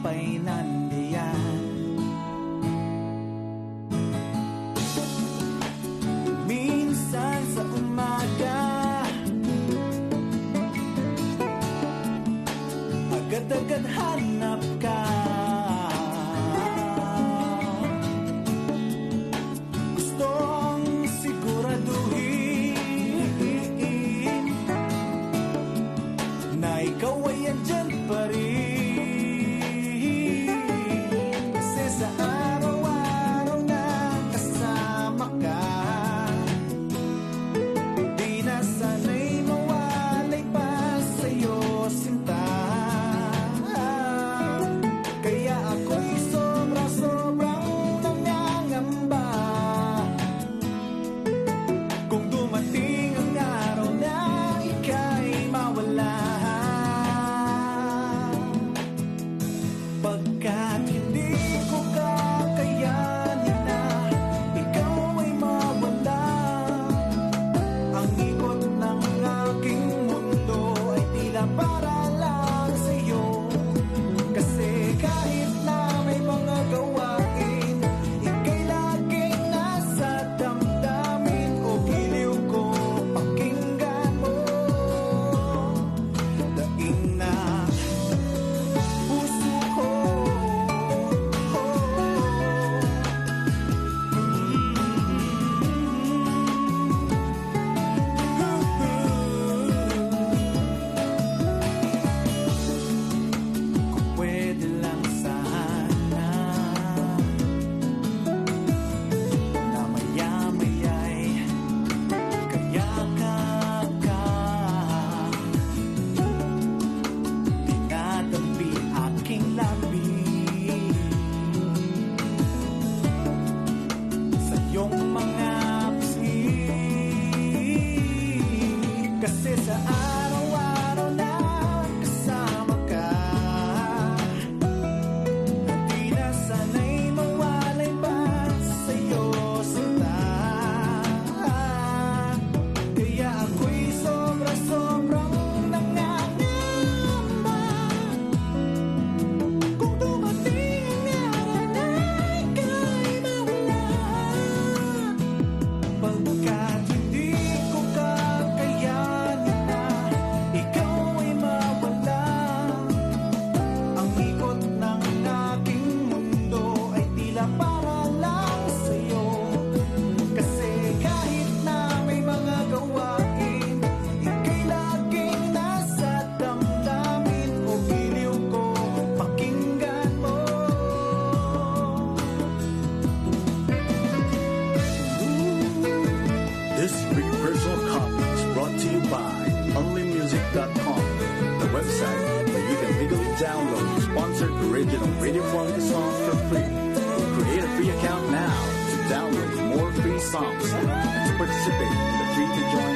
pa'y nandiyan. Minsan sa umaga, agad-agad hanap ka. Gustong siguraduhin na ikaw ay andyan pa rin. Kasi sa araw-araw na kasama ka, di na sana'y mawalay pa sa'yo sinta. Kaya ako'y sobra-sobrang nangangamba kung dumating ang araw na ika'y mawala. Pagkat hindi ko kakayanin na ikaw ay mawala, ang ikot ng aking mundo ay tila para lang sa'yo. Kasi kahit na may mga gawain, ika'y laging nasa damdamin o giliw ko, pakinggan mo. Daing na puso ko, kung pwede lang sana na maya-maya'y kayakap ka, tinatabi aking labi sa iyong mga pisngi. Kasi sa araw-araw na kasama ka, di na sana'y mawalay pa sa'yo sinta. Kaya ako'y sobra-sobrang nangangamba kung dumating ang araw na ika'y mawala. Pagkat hindi ko kakayanin na ikaw ay mawala, ang ikot ng aking mundo ay tila para lang sa'yo. Kasi kahit na may mga gawain, ika'y laging nasa damdamin o giliw ko, pakinggan mo. This free personal copy is brought to you by onlymusic.com, the website where you can legally download sponsored original Radio Florida songs for free. Create a free account now to download more free songs and to participate in the free to join